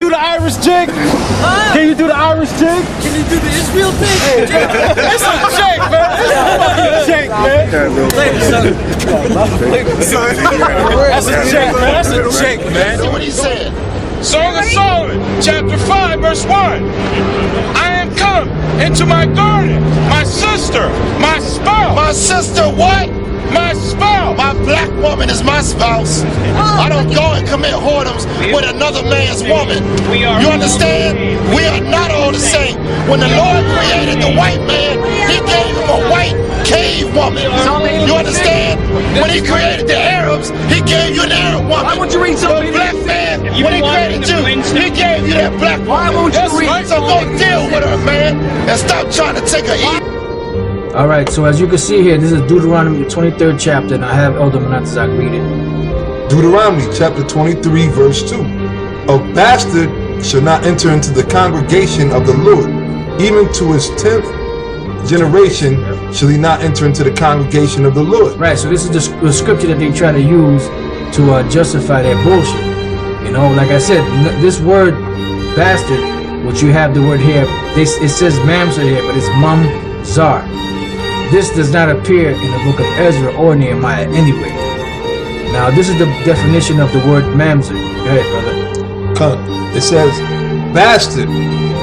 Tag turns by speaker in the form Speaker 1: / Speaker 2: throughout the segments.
Speaker 1: do the Irish jig? Can you do the Irish jig?
Speaker 2: Can you do the Israel thing?
Speaker 1: It's a jig, man. It's a fucking jig, man. That's a jig, man. That's a jig, man.
Speaker 3: See what he said.
Speaker 4: Song of Solomon, chapter 5, verse 1. I am come into my garden, my sister, my spouse.
Speaker 3: My sister, what?
Speaker 4: My spouse.
Speaker 3: My black woman is my spouse. I don't go and commit whoredoms with another man's woman. You understand? We are not all the same. When the Lord created the white man, he gave him a white cave woman. You understand? When he created the Arabs, he gave you an Arab woman.
Speaker 2: Why won't you read something?
Speaker 3: The black man, when he created you, he gave you that black woman.
Speaker 2: Why won't you read?
Speaker 3: So go deal with her, man, and stop trying to take her easy.
Speaker 5: All right, so as you can see here, this is Deuteronomy 23rd chapter, and I have Elder Menatazak read it.
Speaker 6: Deuteronomy chapter 23, verse 2. A bastard shall not enter into the congregation of the Lord, even to his 10th generation shall he not enter into the congregation of the Lord.
Speaker 5: Right, so this is the scripture that they try to use to justify their bullshit. You know, like I said, this word bastard, which you have the word here, it says mamzer here, but it's mamzar. This does not appear in the book of Ezra or Nehemiah anyway. Now, this is the definition of the word mamzer. Go ahead, brother.
Speaker 6: It says, bastard,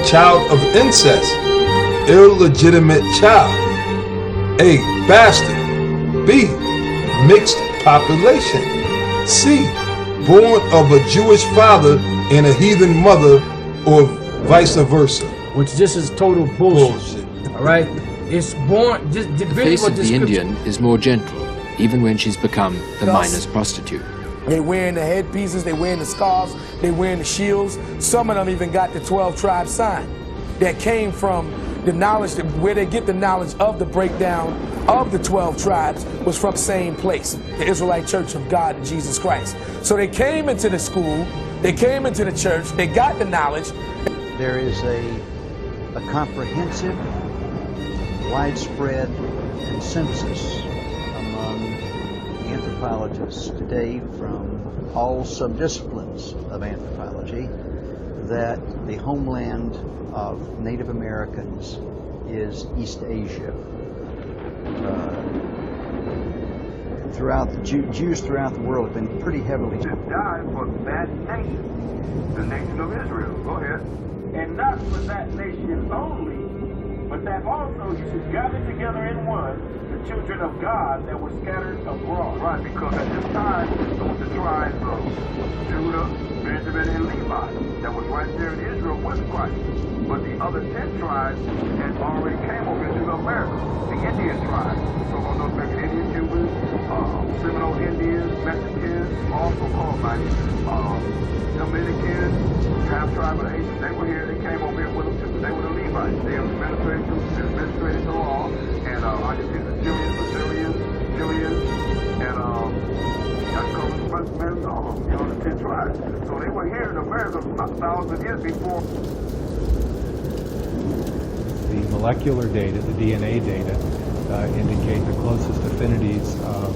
Speaker 6: child of incest, illegitimate child. A, bastard. B, mixed population. C, born of a Jewish father and a heathen mother, or vice versa.
Speaker 5: Which this is total bullshit. All right? It's born.
Speaker 7: The face of the Indian is more gentle, even when she's become the miner's prostitute.
Speaker 8: They wearing the headpieces, they wearing the scarves, they wearing the shields. Some of them even got the 12 tribe sign that came from the knowledge, where they get the knowledge of the breakdown of the 12 tribes was from the same place, the Israelite Church of God and Jesus Christ. So they came into the school, they came into the church, they got the knowledge.
Speaker 9: There is a comprehensive, widespread consensus among anthropologists today from all subdisciplines of anthropology that the homeland of Native Americans is East Asia. Jews throughout the world have been pretty heavily
Speaker 10: died for that nation, the nation of Israel. Go ahead. And not for that nation only, but that also you should gather together in one the children of God that were scattered abroad. Right, because at this time, it was the tribes of Judah, Benjamin, and Levi that was right there in Israel with Christ. But the other 10 tribes had already came over into America, the Indian tribes. So on those Indian Cubans, Seminole Indians, Mexicans, also called by Dominicans, half-tribe of the Haitians. They were here, they came over here with them too. They were the Levites. They administrated the law, and I can see the Chileans, and that's called the Frenchmen, the 10 tribes. So they were here in America thousands of years before.
Speaker 11: The molecular data, the DNA data, indicate the closest affinities of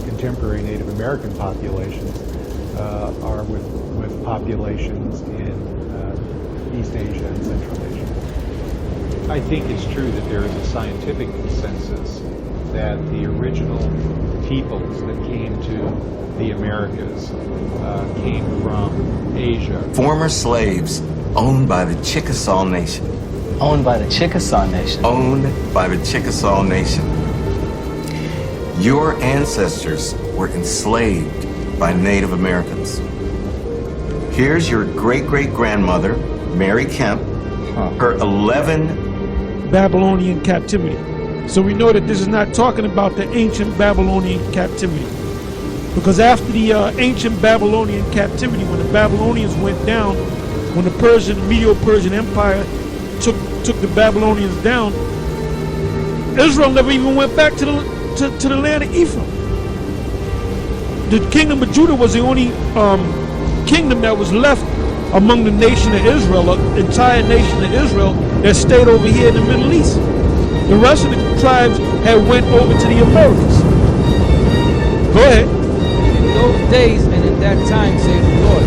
Speaker 11: contemporary Native American populations are with populations in East Asia and Central Asia. I think it's true that there is a scientific consensus that the original peoples that came to the Americas came from Asia.
Speaker 12: Former slaves owned by the Chickasaw Nation.
Speaker 13: Owned by the Chickasaw Nation.
Speaker 12: Owned by the Chickasaw Nation. Your ancestors were enslaved by Native Americans. Here's your great-great-grandmother, Mary Kemp, her 11
Speaker 14: Babylonian captivity. So we know that this is not talking about the ancient Babylonian captivity. Because after the ancient Babylonian captivity, when the Babylonians went down, when the Medo-Persian Empire took the Babylonians down, Israel never even went back to the land of Ephraim. The kingdom of Judah was the only kingdom that was left among the nation of Israel, the entire nation of Israel, that stayed over here in the Middle East. The rest of the tribes had went over to the Americas. Go ahead.
Speaker 2: In those days and in that time, says the Lord,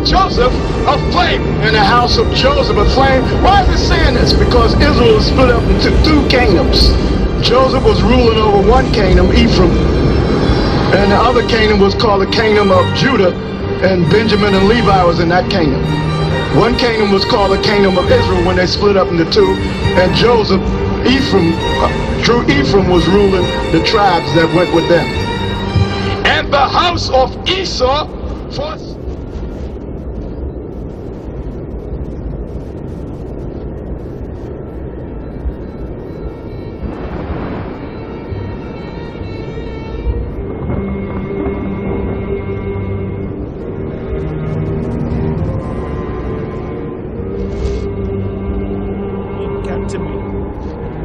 Speaker 3: Joseph a flame. In the house of Joseph a flame. Why is it saying this? Because Israel is split up into two kingdoms. Joseph was ruling over one kingdom, Ephraim, and the other kingdom was called the kingdom of Judah, and Benjamin and Levi was in that kingdom. One kingdom was called the kingdom of Israel when they split up into two, and Joseph, true Ephraim was ruling the tribes that went with them. And the house of Esau for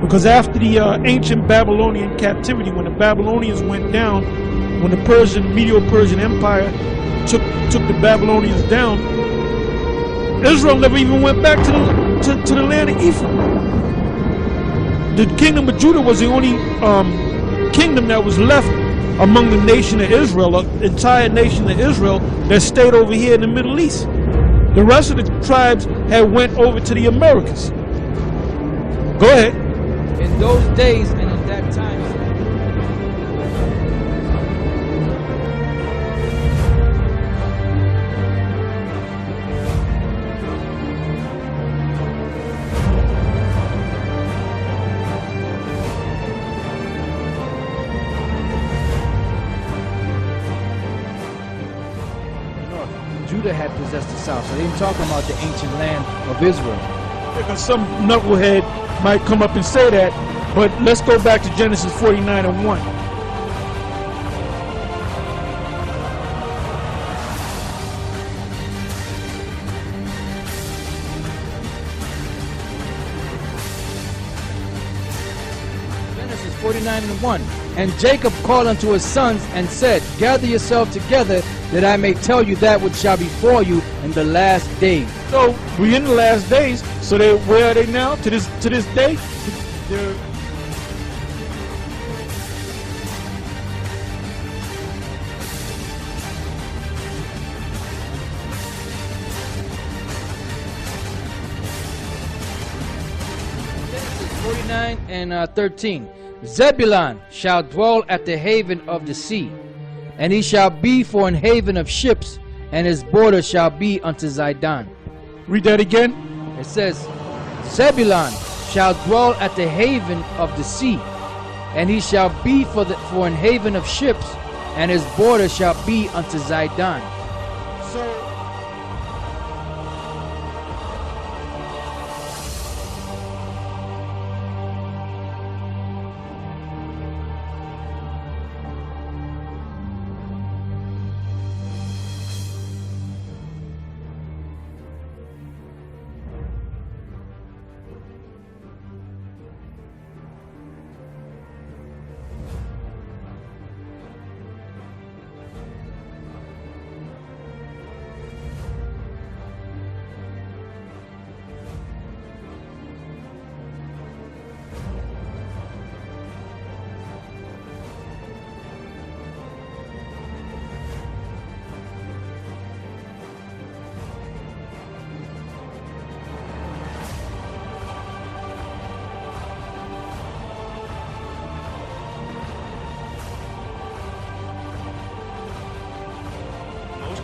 Speaker 14: because after the ancient Babylonian captivity, when the Babylonians went down, when the Medo-Persian Empire took the Babylonians down, Israel never even went back to the land of Ephraim. The kingdom of Judah was the only kingdom that was left among the nation of Israel, the entire nation of Israel that stayed over here in the Middle East. The rest of the tribes had went over to the Americas. Go ahead.
Speaker 2: In those days and in that time. Judah had possessed the south, so they ain't talking about the ancient land of Israel.
Speaker 14: Because some knucklehead might come up and say that, but let's go back to Genesis 49:1.
Speaker 2: Genesis 49:1. And Jacob called unto his sons and said, gather yourself together, that I may tell you that which shall befall you in the last days.
Speaker 14: So we're in the last days. So where are they now? To this day, they're
Speaker 2: Genesis 49 and 13. Zebulun shall dwell at the haven of the sea, and he shall be for an haven of ships, and his border shall be unto Zidon.
Speaker 14: Read that again.
Speaker 2: It says, Zebulun shall dwell at the haven of the sea, and he shall be for an haven of ships, and his border shall be unto Zidon.
Speaker 14: So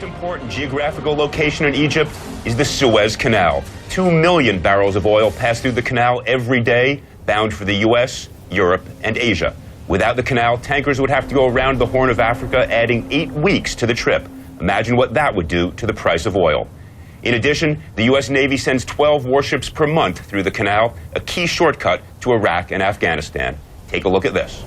Speaker 15: important geographical location in Egypt is the Suez Canal. 2 million barrels of oil pass through the canal every day, bound for the U.S., Europe, and Asia. Without the canal, tankers would have to go around the Horn of Africa, adding 8 weeks to the trip. Imagine what that would do to the price of oil. In addition, the U.S. Navy sends 12 warships per month through the canal, a key shortcut to Iraq and Afghanistan. Take a look at this.